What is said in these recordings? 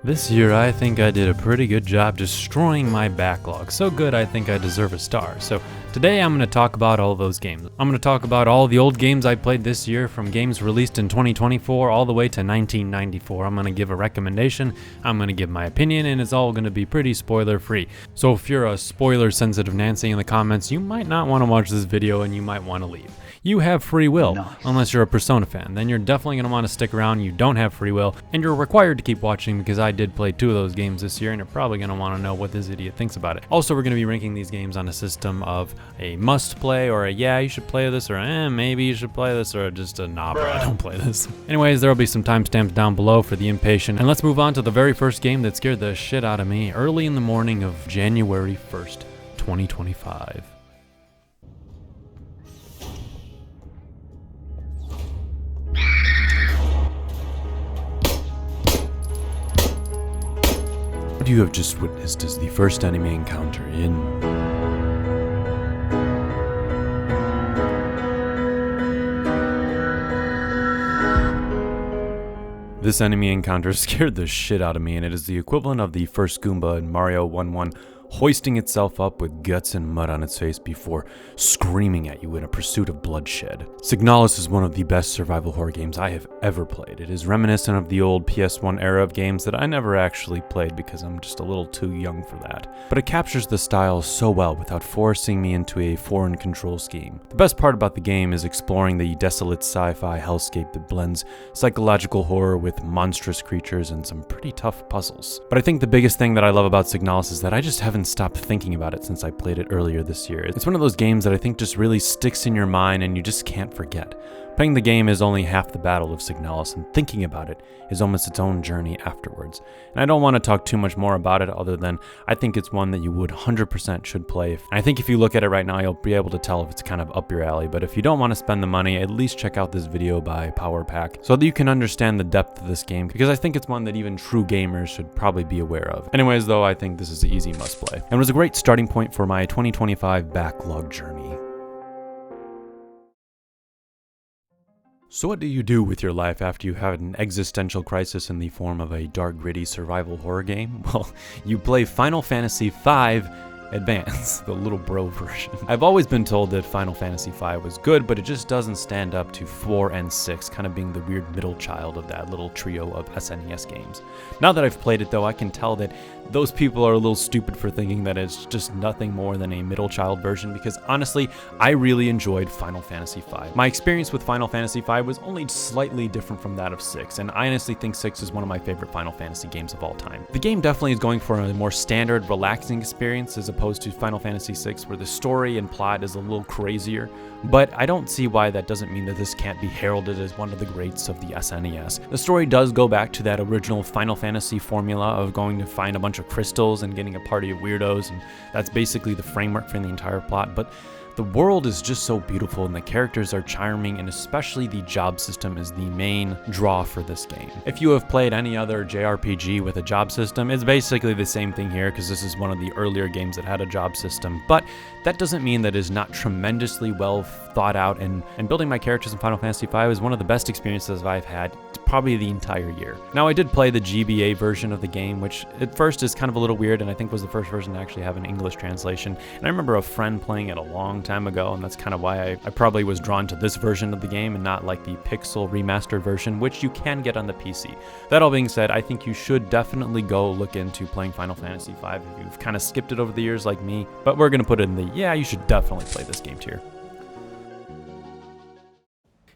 This year I think I did a pretty good job destroying my backlog, so good I think I deserve a star. So today I'm going to talk about all those games. I'm going to talk about all the old games I played this year, from games released in 2024 all the way to 1994. I'm going to give a recommendation, I'm going to give my opinion, and it's all going to be pretty spoiler free. So if you're a spoiler sensitive Nancy in the comments, you might not want to watch this video and you might want to leave. You have free will, unless you're a Persona fan. Then you're definitely going to want to stick around. You don't have free will, and you're required to keep watching because I did play 2 of those games this year, and you're probably going to want to know what this idiot thinks about it. Also, we're going to be ranking these games on a system of a must play, or a yeah, you should play this, or maybe you should play this, or just a nah, bro, don't play this. Anyways, there will be some timestamps down below for the impatient, and let's move on to the very first game that scared the shit out of me early in the morning of January 1st, 2025. What you have just witnessed is the first enemy encounter in This enemy encounter scared the shit out of me, and it is the equivalent of the first Goomba in Mario 1-1 hoisting itself up with guts and mud on its face before screaming at you in a pursuit of bloodshed. Signalis is one of the best survival horror games I have ever played. It is reminiscent of the old PS1 era of games that I never actually played because I'm just a little too young for that. But it captures the style so well without forcing me into a foreign control scheme. The best part about the game is exploring the desolate sci-fi hellscape that blends psychological horror with monstrous creatures and some pretty tough puzzles. But I think the biggest thing that I love about Signalis is that I just haven't stopped thinking about it since I played it earlier this year. It's one of those games that I think just really sticks in your mind and you just can't forget. Playing the game is only half the battle of Signalis, and thinking about it is almost its own journey afterwards. And I don't want to talk too much more about it other than I think it's one that you would 100% should play. And I think if you look at it right now, you'll be able to tell if it's kind of up your alley. But if you don't want to spend the money, at least check out this video by PowerPack so that you can understand the depth of this game, because I think it's one that even true gamers should probably be aware of. Anyways, though, I think this is an easy must play, and was a great starting point for my 2025 backlog journey. So what do you do with your life after you have an existential crisis in the form of a dark, gritty survival horror game? Well, you play Final Fantasy V Advance, the little bro version. I've always been told that Final Fantasy V was good, but it just doesn't stand up to 4 and 6, kind of being the weird middle child of that little trio of SNES games. Now that I've played it though, I can tell that those people are a little stupid for thinking that it's just nothing more than a middle child version, because honestly, I really enjoyed Final Fantasy V. My experience with Final Fantasy V was only slightly different from that of 6, and I honestly think 6 is one of my favorite Final Fantasy games of all time. The game definitely is going for a more standard, relaxing experience as opposed to Final Fantasy VI, where the story and plot is a little crazier, but I don't see why that doesn't mean that this can't be heralded as one of the greats of the SNES. The story does go back to that original Final Fantasy formula of going to find a bunch of crystals and getting a party of weirdos, and that's basically the framework for the entire plot, but the world is just so beautiful and the characters are charming, and especially the job system is the main draw for this game. If you have played any other JRPG with a job system, it's basically the same thing here, because this is one of the earlier games that had a job system, but that doesn't mean that it is not tremendously well thought out, and building my characters in Final Fantasy V is one of the best experiences I've had probably the entire year. Now, I did play the GBA version of the game, which at first is kind of a little weird, and I think was the first version to actually have an English translation. And I remember a friend playing it a long time ago, and that's kind of why I probably was drawn to this version of the game and not like the pixel remastered version, which you can get on the PC. That all being said, I think you should definitely go look into playing Final Fantasy V if you've kind of skipped it over the years like me, but we're going to put it in the, yeah, you should definitely play this game tier.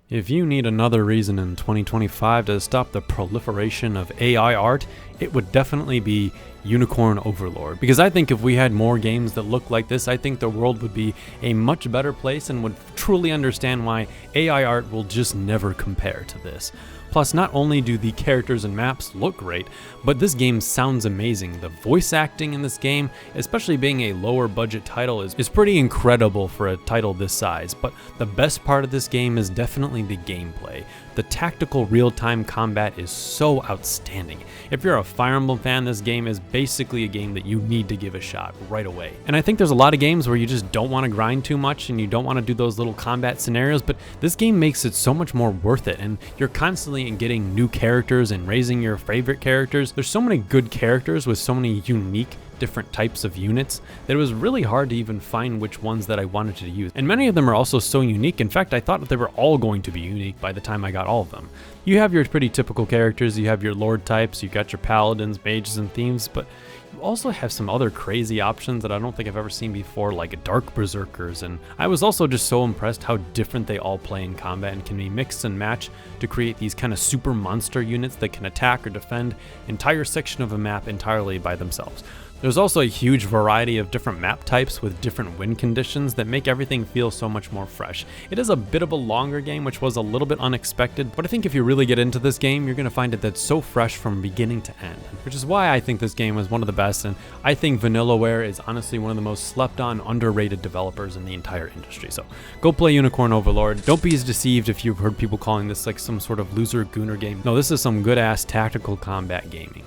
If you need another reason in 2025 to stop the proliferation of AI art, it would definitely be Unicorn Overlord. Because I think if we had more games that look like this, I think the world would be a much better place and would truly understand why AI art will just never compare to this. Plus, not only do the characters and maps look great, but this game sounds amazing. The voice acting in this game, especially being a lower budget title, is pretty incredible for a title this size. But the best part of this game is definitely the gameplay. The tactical real-time combat is so outstanding. If you're a Fire Emblem fan, this game is basically a game that you need to give a shot right away. And I think there's a lot of games where you just don't want to grind too much and you don't want to do those little combat scenarios, but this game makes it so much more worth it, and you're constantly getting new characters and raising your favorite characters. There's so many good characters with so many unique different types of units that it was really hard to even find which ones that I wanted to use. And many of them are also so unique. In fact, I thought that they were all going to be unique by the time I got all of them. You have your pretty typical characters, you have your lord types, you got your paladins, mages, and thieves, but you also have some other crazy options that I don't think I've ever seen before, like dark berserkers. And I was also just so impressed how different they all play in combat and can be mixed and matched to create these kind of super monster units that can attack or defend entire section of a map entirely by themselves. There's also a huge variety of different map types with different wind conditions that make everything feel so much more fresh. It is a bit of a longer game, which was a little bit unexpected, but I think if you really get into this game, you're going to find it that's so fresh from beginning to end, which is why I think this game is one of the best, and I think Vanillaware is honestly one of the most slept on, underrated developers in the entire industry. So go play Unicorn Overlord. Don't be as deceived if you've heard people calling this like some sort of loser gooner game. No, this is some good ass tactical combat gaming.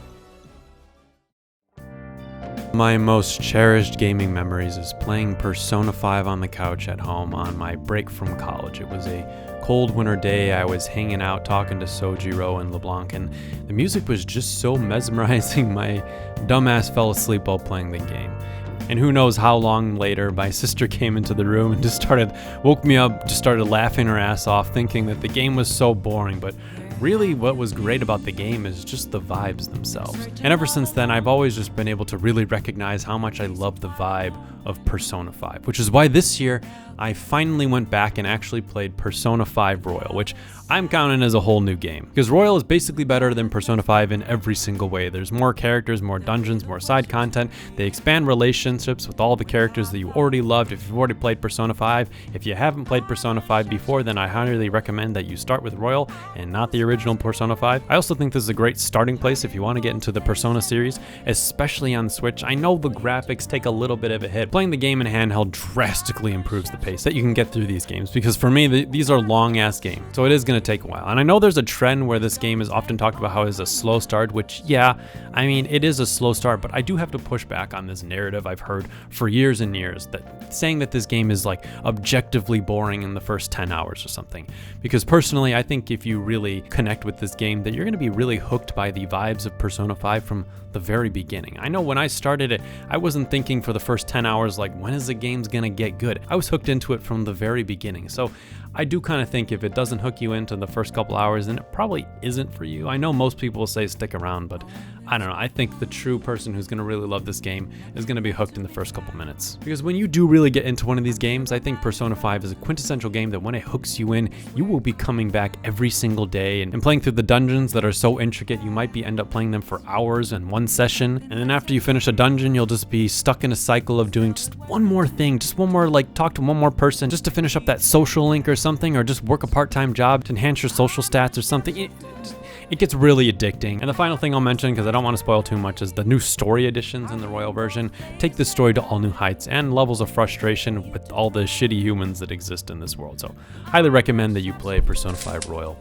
My most cherished gaming memories is playing Persona 5 on the couch at home on my break from college. It was a cold winter day. I was hanging out talking to Sojiro and LeBlanc, and the music was just so mesmerizing my dumbass fell asleep while playing the game. And who knows how long later, my sister came into the room and just woke me up, just started laughing her ass off, thinking that the game was so boring, but really what was great about the game is just the vibes themselves. And ever since then, I've always just been able to really recognize how much I love the vibe of Persona 5, which is why this year I finally went back and actually played Persona 5 Royal, which I'm counting as a whole new game. Because Royal is basically better than Persona 5 in every single way. There's more characters, more dungeons, more side content. They expand relationships with all the characters that you already loved if you've already played Persona 5. If you haven't played Persona 5 before, then I highly recommend that you start with Royal and not the original Persona 5. I also think this is a great starting place if you want to get into the Persona series, especially on Switch. I know the graphics take a little bit of a hit. Playing the game in handheld drastically improves the pace that you can get through these games, because for me, these are long ass games, so it is going to take a while. And I know there's a trend where this game is often talked about how it's a slow start, which yeah, I mean, it is a slow start, but I do have to push back on this narrative I've heard for years and years, that saying that this game is like objectively boring in the first 10 hours or something. Because personally, I think if you really connect with this game, that you're going to be really hooked by the vibes of Persona 5 from the very beginning. I know when I started it, I wasn't thinking for the first 10 hours like, when is the game's gonna get good? I was hooked into it from the very beginning. So I do kind of think if it doesn't hook you into the first couple hours, then it probably isn't for you. I know most people will say stick around, but I don't know. I think the true person who's going to really love this game is going to be hooked in the first couple minutes. Because when you do really get into one of these games, I think Persona 5 is a quintessential game that when it hooks you in, you will be coming back every single day and playing through the dungeons that are so intricate, you might end up playing them for hours in one session. And then after you finish a dungeon, you'll just be stuck in a cycle of doing just one more thing, just one more, like talk to one more person just to finish up that social link or something, or just work a part-time job to enhance your social stats or something. It gets really addicting. And the final thing I'll mention, because I don't want to spoil too much, is the new story additions in the Royal version take this story to all new heights and levels of frustration with all the shitty humans that exist in this world. So highly recommend that you play Persona 5 Royal.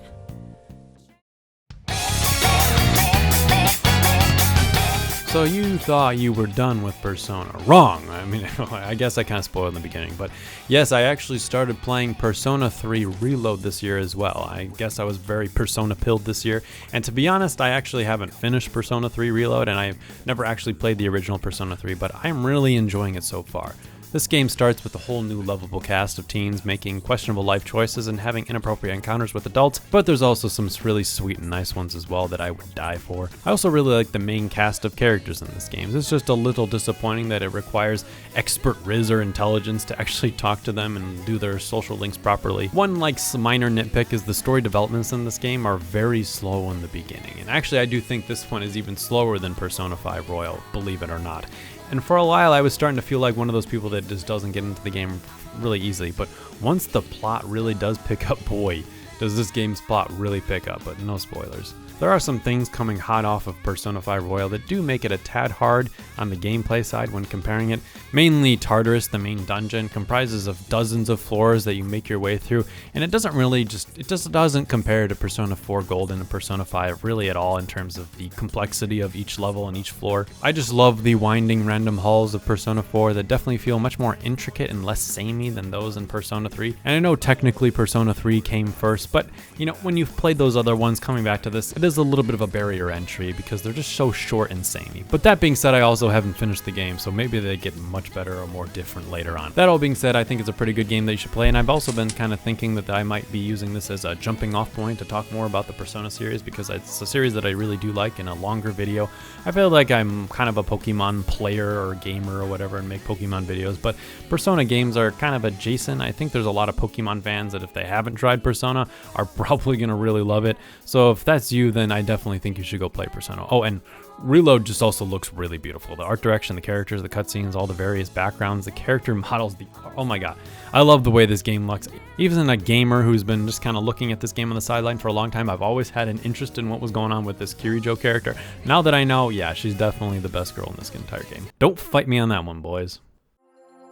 So you thought you were done with Persona. Wrong! I mean, I guess I kind of spoiled in the beginning, but yes, I actually started playing Persona 3 Reload this year as well. I guess I was very Persona-pilled this year, and to be honest, I actually haven't finished Persona 3 Reload, and I've never actually played the original Persona 3, but I'm really enjoying it so far. This game starts with a whole new lovable cast of teens making questionable life choices and having inappropriate encounters with adults, but there's also some really sweet and nice ones as well that I would die for. I also really like the main cast of characters in this game. It's just a little disappointing that it requires expert Riz or intelligence to actually talk to them and do their social links properly. One minor nitpick is the story developments in this game are very slow in the beginning, and actually I do think this one is even slower than Persona 5 Royal, believe it or not. And for a while I was starting to feel like one of those people that just doesn't get into the game really easily, but once the plot really does pick up, boy, does this game's plot really pick up, but no spoilers. There are some things coming hot off of Persona 5 Royal that do make it a tad hard on the gameplay side when comparing it. Mainly Tartarus, the main dungeon, comprises of dozens of floors that you make your way through, and it just doesn't compare to Persona 4 Golden and Persona 5 really at all in terms of the complexity of each level and each floor. I just love the winding random halls of Persona 4 that definitely feel much more intricate and less samey than those in Persona 3. And I know technically Persona 3 came first, but you know, when you've played those other ones, coming back to this, it is a little bit of a barrier entry because they're just so short and samey. But that being said, I also haven't finished the game, so maybe they get much better or more different later on. That all being said, I think it's a pretty good game that you should play, and I've also been kind of thinking that I might be using this as a jumping off point to talk more about the Persona series, because it's a series that I really do like in a longer video. I feel like I'm kind of a Pokemon player or gamer or whatever and make Pokemon videos, but Persona games are kind of adjacent. I think there's a lot of Pokemon fans that if they haven't tried Persona are probably going to really love it. So if that's you, then I definitely think you should go play Persona. Oh, and Reload just also looks really beautiful. The art direction, the characters, the cutscenes, all the various backgrounds, the character models, oh my god. I love the way this game looks. Even a gamer who's been just kind of looking at this game on the sideline for a long time, I've always had an interest in what was going on with this Kirijo character. Now that I know, yeah, she's definitely the best girl in this entire game. Don't fight me on that one, boys.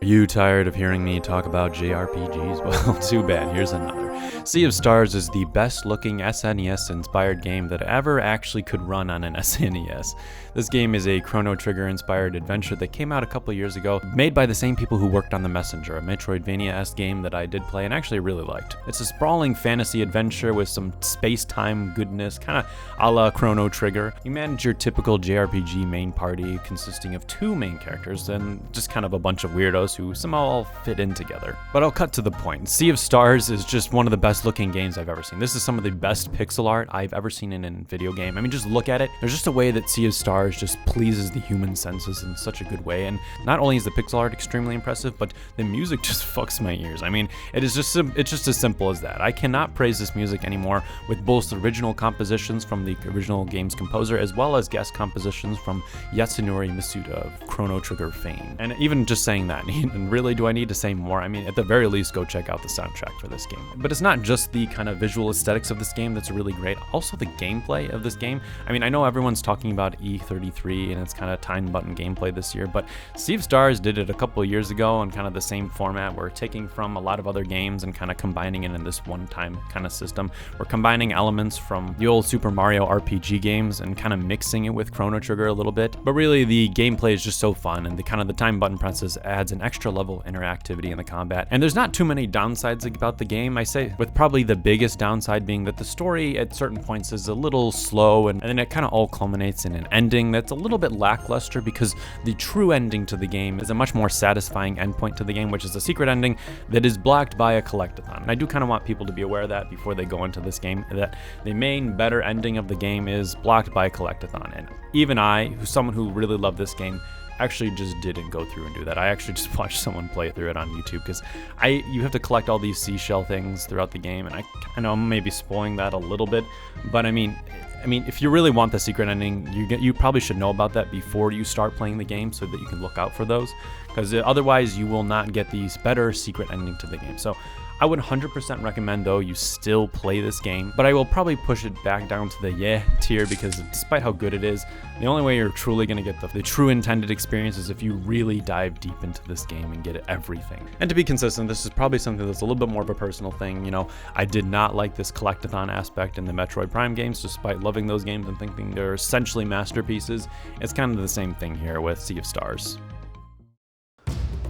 Are you tired of hearing me talk about JRPGs? Well, too bad, here's another. Sea of Stars is the best looking SNES-inspired game that ever actually could run on an SNES. This game is a Chrono Trigger-inspired adventure that came out a couple years ago, made by the same people who worked on The Messenger, a Metroidvania-esque game that I did play and actually really liked. It's a sprawling fantasy adventure with some space-time goodness, kind of a la Chrono Trigger. You manage your typical JRPG main party consisting of two main characters and just kind of a bunch of weirdos who somehow all fit in together. But I'll cut to the point. Sea of Stars is just one of the best looking games I've ever seen. This is some of the best pixel art I've ever seen in a video game. I mean, just look at it. There's just a way that Sea of Stars just pleases the human senses in such a good way. And not only is the pixel art extremely impressive, but the music just fucks my ears. I mean, it's just as simple as that. I cannot praise this music anymore, with both the original compositions from the original game's composer as well as guest compositions from Yasunori Masuda of Chrono Trigger fame. And even just saying that, and really, do I need to say more? I mean, at the very least, go check out the soundtrack for this game. But it's not just the kind of visual aesthetics of this game that's really great, also the gameplay of this game. I mean, I know everyone's talking about E33 and its kind of time button gameplay this year, but Sea of Stars did it a couple of years ago in kind of the same format. We're taking from a lot of other games and kind of combining it in this one-time kind of system. We're combining elements from the old Super Mario RPG games and kind of mixing it with Chrono Trigger a little bit. But really, the gameplay is just so fun, and the kind of the time button presses adds an extra level of interactivity in the combat. And there's not too many downsides about the game, I say, with probably the biggest downside being that the story at certain points is a little slow, and then it kind of all culminates in an ending that's a little bit lackluster, because the true ending to the game is a much more satisfying endpoint to the game, which is a secret ending that is blocked by a collectathon. And I do kind of want people to be aware of that before they go into this game, that the main better ending of the game is blocked by a collectathon. And even I, who's someone who really loved this game, actually just didn't go through and do that. I actually just watched someone play through it on YouTube, because you have to collect all these seashell things throughout the game, and I know I'm maybe spoiling that a little bit, but I mean, if you really want the secret ending, you probably should know about that before you start playing the game, so that you can look out for those, because otherwise you will not get these better secret ending to the game. So I would 100% recommend, though, you still play this game, but I will probably push it back down to the yeah tier, because despite how good it is, the only way you're truly going to get the true intended experience is if you really dive deep into this game and get everything. And to be consistent, this is probably something that's a little bit more of a personal thing. You know, I did not like this collectathon aspect in the Metroid Prime games, despite loving those games and thinking they're essentially masterpieces. It's kind of the same thing here with Sea of Stars.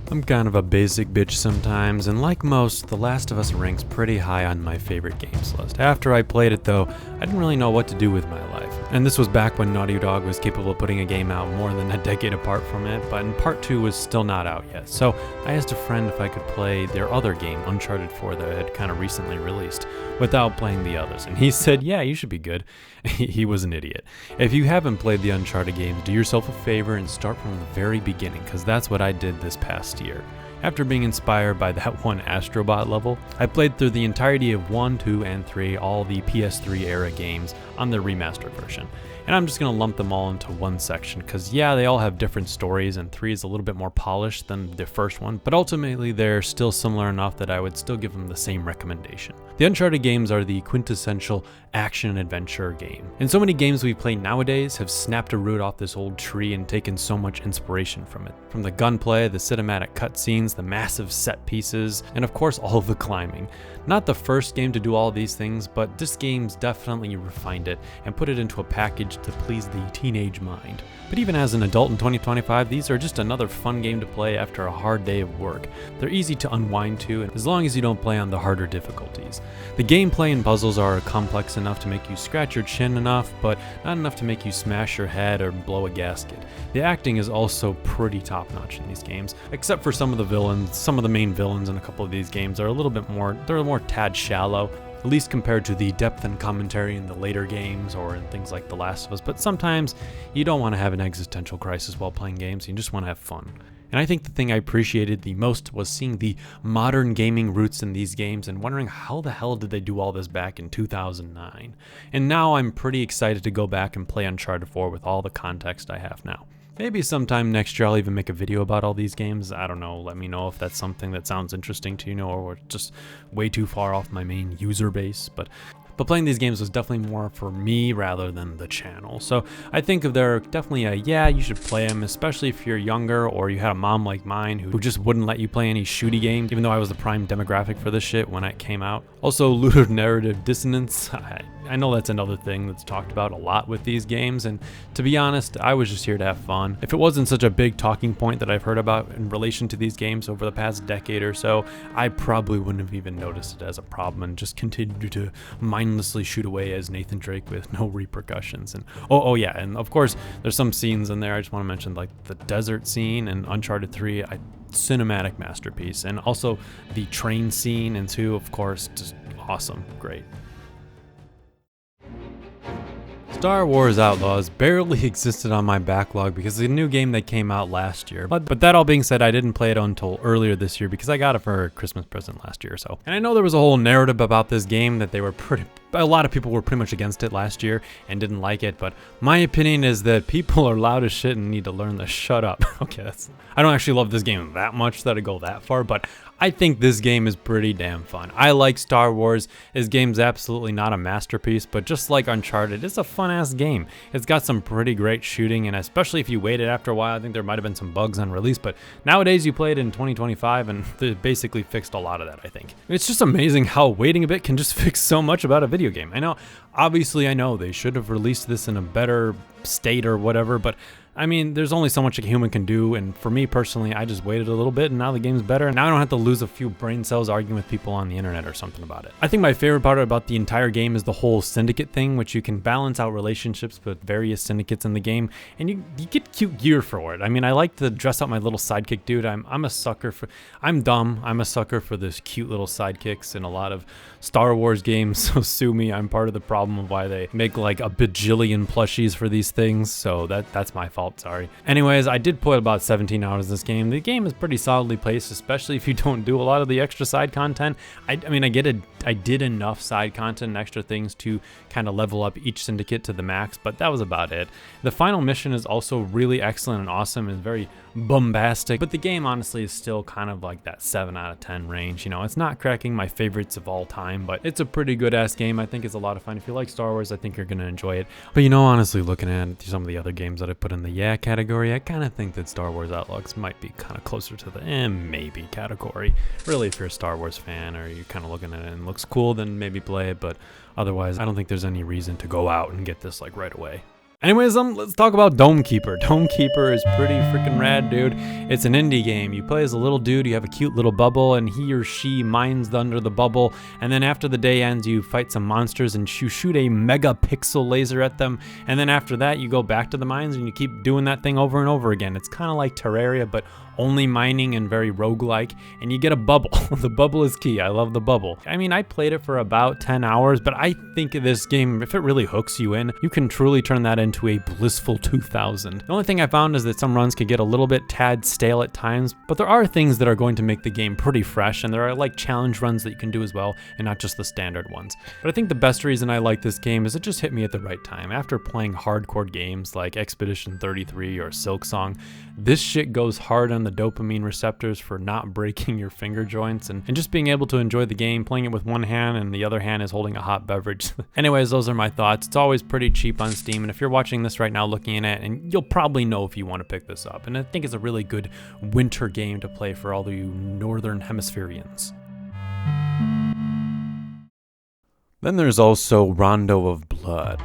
I'm kind of a basic bitch sometimes, and like most, The Last of Us ranks pretty high on my favorite games list. After I played it though, I didn't really know what to do with my life. And this was back when Naughty Dog was capable of putting a game out more than a decade apart from it, but Part 2 was still not out yet. So I asked a friend if I could play their other game, Uncharted 4, that had kind of recently released, without playing the others. And he said, yeah, you should be good. He was an idiot. If you haven't played the Uncharted games, do yourself a favor and start from the very beginning, because that's what I did this past year. After being inspired by that one Astrobot level, I played through the entirety of 1, 2, and 3, all the PS3 era games on the remastered version. And I'm just going to lump them all into one section because yeah, they all have different stories and 3 is a little bit more polished than the first one, but ultimately they're still similar enough that I would still give them the same recommendation. The Uncharted games are the quintessential action and adventure game. And so many games we play nowadays have snapped a root off this old tree and taken so much inspiration from it. From the gunplay, the cinematic cutscenes, the massive set pieces, and of course all of the climbing. Not the first game to do all these things, but this game's definitely refined it and put it into a package to please the teenage mind. But even as an adult in 2025, these are just another fun game to play after a hard day of work. They're easy to unwind to, and as long as you don't play on the harder difficulties. The gameplay and puzzles are complex enough to make you scratch your chin enough, but not enough to make you smash your head or blow a gasket. The acting is also pretty top-notch in these games, except for some of the villains. Some of the main villains in a couple of these games are a little bit more, they're a more tad shallow, at least compared to the depth and commentary in the later games or in things like The Last of Us, but sometimes you don't want to have an existential crisis while playing games, you just want to have fun. And I think the thing I appreciated the most was seeing the modern gaming roots in these games and wondering how the hell did they do all this back in 2009. And now I'm pretty excited to go back and play Uncharted 4 with all the context I have now. Maybe sometime next year I'll even make a video about all these games. I don't know, let me know if that's something that sounds interesting to you, or just way too far off my main user base. But playing these games was definitely more for me rather than the channel. So I think they're definitely a yeah, you should play them, especially if you're younger or you had a mom like mine who just wouldn't let you play any shooty games, even though I was the prime demographic for this shit when it came out. Also, ludonarrative dissonance. I know that's another thing that's talked about a lot with these games, and to be honest, I was just here to have fun. If it wasn't such a big talking point that I've heard about in relation to these games over the past decade or so, I probably wouldn't have even noticed it as a problem and just continued to mindlessly shoot away as Nathan Drake with no repercussions. And oh yeah, and of course there's some scenes in there I just want to mention, like the desert scene in Uncharted 3, cinematic masterpiece, and also the train scene in 2, of course, just awesome, great. Star Wars Outlaws barely existed on my backlog because it's a new game that came out last year. But that all being said, I didn't play it until earlier this year because I got it for a Christmas present last year or so. And I know there was a whole narrative about this game that a lot of people were pretty much against it last year and didn't like it, but my opinion is that people are loud as shit and need to learn to shut up. Okay, I don't actually love this game that much that I go that far, but I think this game is pretty damn fun. I like Star Wars. This game's absolutely not a masterpiece, but just like Uncharted, it's a fun-ass game. It's got some pretty great shooting, and especially if you waited after a while, I think there might have been some bugs on release, but nowadays you play it in 2025, and they basically fixed a lot of that, I think. It's just amazing how waiting a bit can just fix so much about a video game. Obviously I know they should have released this in a better state or whatever, but I mean, there's only so much a human can do, and for me personally, I just waited a little bit and now the game's better, and now I don't have to lose a few brain cells arguing with people on the internet or something about it. I think my favorite part about the entire game is the whole syndicate thing, which you can balance out relationships with various syndicates in the game, and you get cute gear for it. I mean, I like to dress up my little sidekick dude. I'm a sucker for, I'm dumb, I'm a sucker for this cute little sidekicks in a lot of Star Wars games, so sue me, I'm part of the problem of why they make like a bajillion plushies for these things, so that's my fault. Sorry. Anyways, I did put about 17 hours in this game. The game is pretty solidly paced, especially if you don't do a lot of the extra side content. I mean, I did enough side content and extra things to kind of level up each syndicate to the max, but that was about it. The final mission is also really excellent and awesome and very bombastic, but the game honestly is still kind of like that 7 out of 10 range. You know, it's not cracking my favorites of all time, but it's a pretty good ass game. I think it's a lot of fun. If you like Star Wars, I think you're gonna enjoy it. But you know, honestly, looking at some of the other games that I put in the yeah category, I kind of think that Star Wars Outlaws might be kind of closer to the maybe category. Really, if you're a Star Wars fan or you're kind of looking at it and it looks cool, then maybe play it, but otherwise I don't think there's any reason to go out and get this like right away. Anyways, let's talk about Dome Keeper. Dome Keeper is pretty freaking rad, dude. It's an indie game. You play as a little dude, you have a cute little bubble, and he or she mines under the bubble, and then after the day ends, you fight some monsters and you shoot a megapixel laser at them, and then after that, you go back to the mines and you keep doing that thing over and over again. It's kind of like Terraria, but only mining and very roguelike, and you get a bubble. The bubble is key. I love the bubble. I mean, I played it for about 10 hours, but I think this game, if it really hooks you in, you can truly turn that into into a blissful 2000. The only thing I found is that some runs could get a little bit tad stale at times, but there are things that are going to make the game pretty fresh, and there are like challenge runs that you can do as well, and not just the standard ones. But I think the best reason I like this game is it just hit me at the right time. After playing hardcore games like Expedition 33 or Silksong, this shit goes hard on the dopamine receptors for not breaking your finger joints, and just being able to enjoy the game, playing it with one hand and the other hand is holding a hot beverage. Anyways, those are my thoughts. It's always pretty cheap on Steam, and if you're watching this right now looking at it, and you'll probably know if you want to pick this up, and I think it's a really good winter game to play for all of you northern hemispherians. Then there's also Rondo of Blood.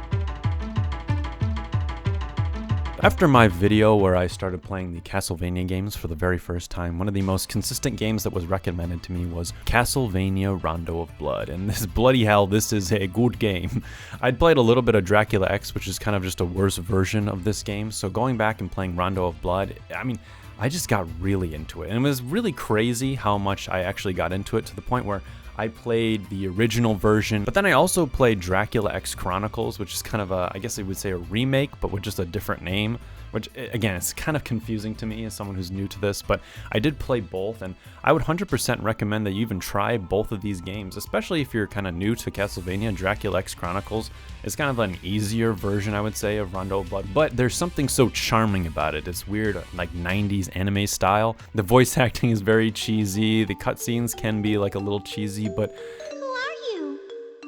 After my video where I started playing the Castlevania games for the very first time, one of the most consistent games that was recommended to me was Castlevania Rondo of Blood, and this bloody hell, this is a good game. I'd played a little bit of Dracula X, which is kind of just a worse version of this game, so going back and playing Rondo of Blood, I mean, I just got really into it, and it was really crazy how much I actually got into it, to the point where I played the original version, but then I also played Dracula X Chronicles, which is kind of a, I guess I would say a remake, but with just a different name, which again, it's kind of confusing to me as someone who's new to this, but I did play both, and I would 100% recommend that you even try both of these games, especially if you're kind of new to Castlevania. Dracula X Chronicles is kind of an easier version, I would say, of Rondo of Blood, but there's something so charming about it. It's weird, like 90s anime style. The voice acting is very cheesy, the cutscenes can be like a little cheesy, but who are you,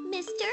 mister?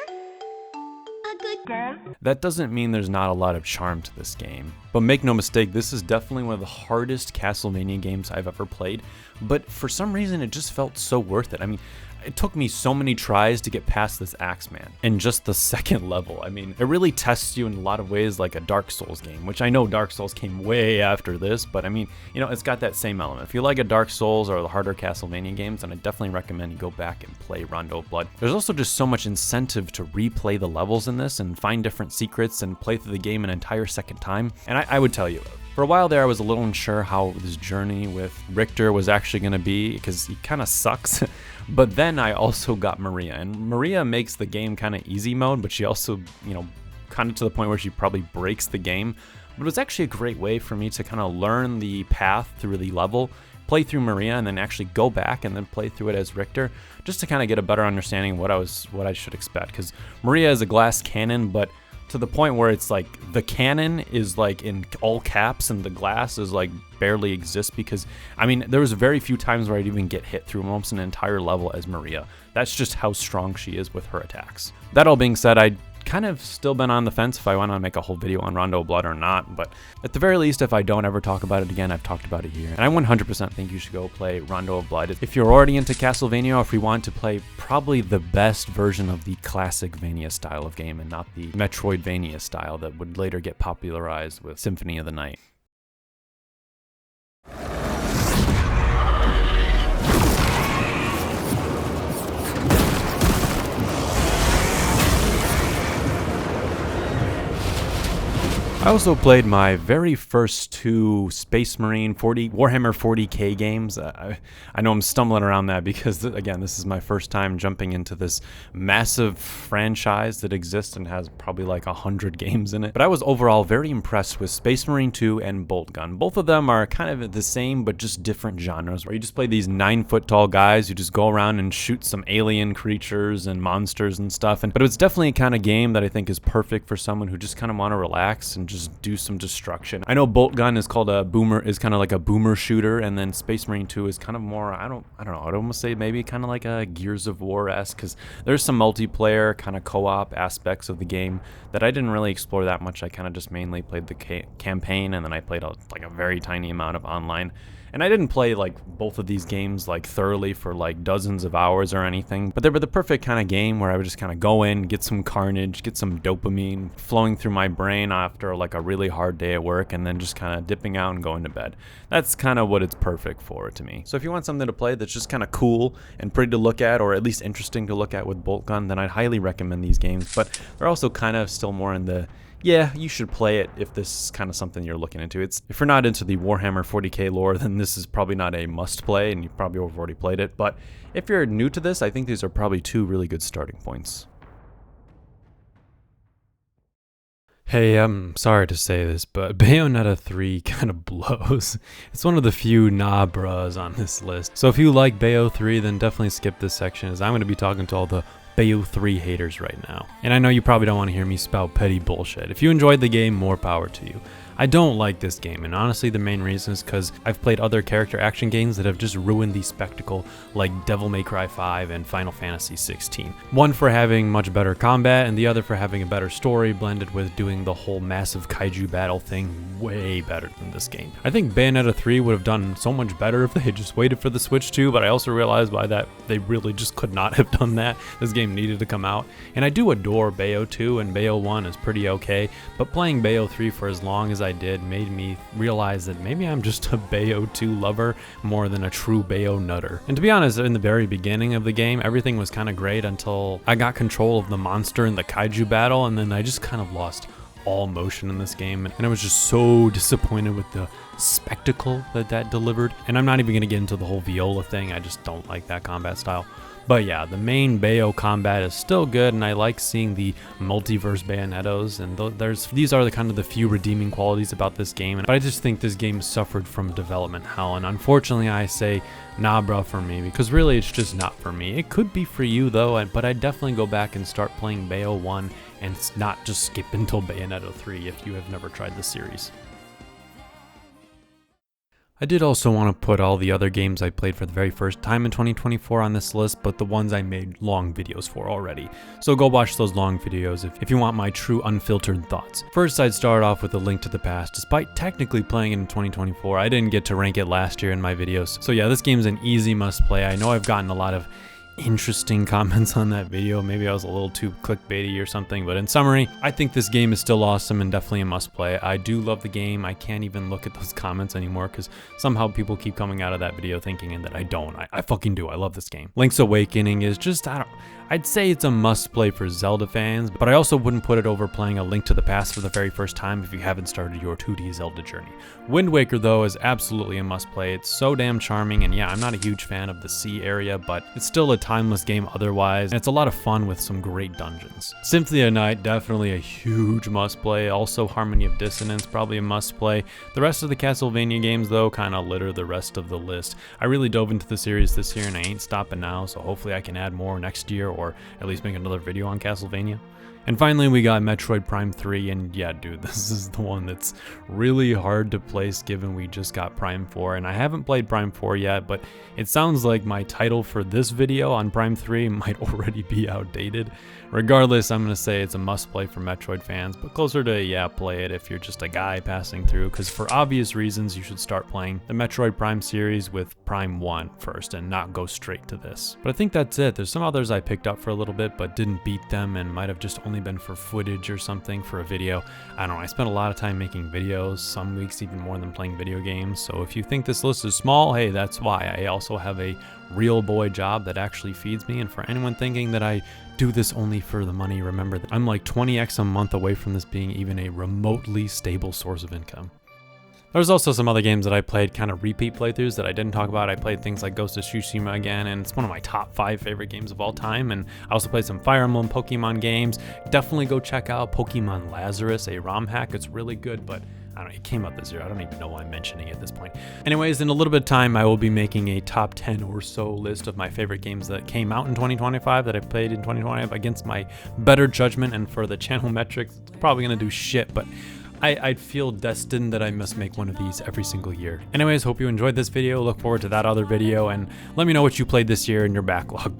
A good girl? That doesn't mean there's not a lot of charm to this game. But make no mistake, this is definitely one of the hardest Castlevania games I've ever played, but for some reason it just felt so worth it. I mean, it took me so many tries to get past this Axeman in just the second level. I mean, it really tests you in a lot of ways like a Dark Souls game, which I know Dark Souls came way after this, but I mean, you know, it's got that same element. If you like a Dark Souls or the harder Castlevania games, then I definitely recommend you go back and play Rondo of Blood. There's also just so much incentive to replay the levels in this and find different secrets and play through the game an entire second time. And I would tell you, for a while there, I was a little unsure how this journey with Richter was actually going to be, because he kind of sucks. But then I also got Maria, and Maria makes the game kind of easy mode, but she also, you know, kind of to the point where she probably breaks the game. But it was actually a great way for me to kind of learn the path through the level, play through Maria, and then actually go back and then play through it as Richter, just to kind of get a better understanding of what I should expect. Because Maria is a glass cannon, but to the point where it's like the cannon is like in all caps and the glass is like barely exists, because I mean, there was very few times where I'd even get hit through almost an entire level as Maria. That's just how strong she is with her attacks. That all being said, I'd kind of still been on the fence if I want to make a whole video on Rondo of Blood or not, but at the very least, if I don't ever talk about it again, I've talked about it here. And I 100% think you should go play Rondo of Blood. If you're already into Castlevania, or if you want to play probably the best version of the classic Vania style of game and not the Metroidvania style that would later get popularized with Symphony of the Night. I also played my very first two Space Marine Warhammer 40k games. I know I'm stumbling around that because, again, this is my first time jumping into this massive franchise that exists and has probably like 100 games in it. But I was overall very impressed with Space Marine 2 and Boltgun. Both of them are kind of the same, but just different genres, where you just play these 9-foot-tall guys who just go around and shoot some alien creatures and monsters and stuff. But it's definitely a kind of game that I think is perfect for someone who just kind of want to relax and just do some destruction. I know Boltgun is called is kind of like a boomer shooter, and then Space Marine 2 is kind of more, I don't know, I'd almost say maybe kind of like a Gears of War-esque, because there's some multiplayer kind of co-op aspects of the game that I didn't really explore that much. I kind of just mainly played the campaign, and then I played like a very tiny amount of online. And I didn't play like both of these games like thoroughly for like dozens of hours or anything, but they were the perfect kind of game where I would just kind of go in, get some carnage, get some dopamine flowing through my brain after like a really hard day at work, and then just kind of dipping out and going to bed. That's kind of what it's perfect for to me. So if you want something to play that's just kind of cool and pretty to look at, or at least interesting to look at with Boltgun, then I'd highly recommend these games. But they're also kind of still more in the, yeah, you should play it if this is kind of something you're looking into. If you're not into the Warhammer 40k lore, then this is probably not a must play, and you probably have already played it. But if you're new to this, I think these are probably two really good starting points. Hey, I'm sorry to say this, but Bayonetta 3 kind of blows. It's one of the few nah bruhs on this list. So if you like Bayo 3, then definitely skip this section, as I'm going to be talking to all the Bayo 3 haters right now. And I know you probably don't want to hear me spout petty bullshit. If you enjoyed the game, more power to you. I don't like this game, and honestly the main reason is because I've played other character action games that have just ruined the spectacle, like Devil May Cry 5 and Final Fantasy 16. One for having much better combat, and the other for having a better story blended with doing the whole massive kaiju battle thing way better than this game. I think Bayonetta 3 would have done so much better if they had just waited for the Switch 2, but I also realized by that they really just could not have done that. This game needed to come out. And I do adore Bayo 2, and Bayo 1 is pretty okay, but playing Bayo 3 for as long as I did made me realize that maybe I'm just a Bayo 2 lover more than a true Bayo nutter. And to be honest, in the very beginning of the game, everything was kind of great until I got control of the monster in the kaiju battle, and then I just kind of lost all motion in this game, and I was just so disappointed with the spectacle that delivered. And I'm not even gonna get into the whole Viola thing, I just don't like that combat style. But yeah, the main Bayo combat is still good, and I like seeing the multiverse Bayonettas, and these are the kind of the few redeeming qualities about this game. But I just think this game suffered from development hell, and unfortunately I say nah bruh for me, because really it's just not for me. It could be for you though, but I'd definitely go back and start playing Bayo 1 and not just skip until Bayonetta 3 if you have never tried the series. I did also want to put all the other games I played for the very first time in 2024 on this list, but the ones I made long videos for already. So go watch those long videos if you want my true unfiltered thoughts. First, I'd start off with A Link to the Past. Despite technically playing it in 2024, I didn't get to rank it last year in my videos. So yeah, this game's an easy must play. I know I've gotten a lot of interesting comments on that video. Maybe I was a little too clickbaity or something, but in summary, I think this game is still awesome and definitely a must play. I do love the game. I can't even look at those comments anymore because somehow people keep coming out of that video thinking that I don't. I fucking do. I love this game. Link's Awakening is just, I'd say it's a must play for Zelda fans, but I also wouldn't put it over playing A Link to the Past for the very first time if you haven't started your 2D Zelda journey. Wind Waker though is absolutely a must play. It's so damn charming, and yeah, I'm not a huge fan of the sea area, but it's still a timeless game otherwise, and it's a lot of fun with some great dungeons. Symphony of Night, definitely a huge must play. Also Harmony of Dissonance, probably a must play. The rest of the Castlevania games though kind of litter the rest of the list. I really dove into the series this year and I ain't stopping now, so hopefully I can add more next year or at least make another video on Castlevania. And finally, we got Metroid Prime 3, and yeah, dude, this is the one that's really hard to place given we just got Prime 4, and I haven't played Prime 4 yet, but it sounds like my title for this video on Prime 3 might already be outdated. Regardless, I'm going to say it's a must-play for Metroid fans, but closer to, yeah, play it if you're just a guy passing through, because for obvious reasons, you should start playing the Metroid Prime series with Prime 1 first, and not go straight to this. But I think that's it. There's some others I picked up for a little bit, but didn't beat them, and might have just only been for footage or something for a video. I don't know, I spent a lot of time making videos, some weeks even more than playing video games, so if you think this list is small, hey, that's why. I also have a real boy job that actually feeds me, and for anyone thinking that I do this only for the money, remember that I'm like 20x a month away from this being even a remotely stable source of income. There's also some other games that I played, kind of repeat playthroughs that I didn't talk about. I played things like Ghost of Tsushima again, and it's one of my top 5 favorite games of all time. And I also played some Fire Emblem Pokemon games. Definitely go check out Pokemon Lazarus, a ROM hack. It's really good, but I don't know, it came out this year. I don't even know why I'm mentioning it at this point. Anyways, in a little bit of time, I will be making a top 10 or so list of my favorite games that came out in 2025 that I've played in 2025 against my better judgment. And for the channel metrics, it's probably gonna do shit, but I'd feel destined that I must make one of these every single year. Anyways, hope you enjoyed this video. Look forward to that other video, and let me know what you played this year in your backlog.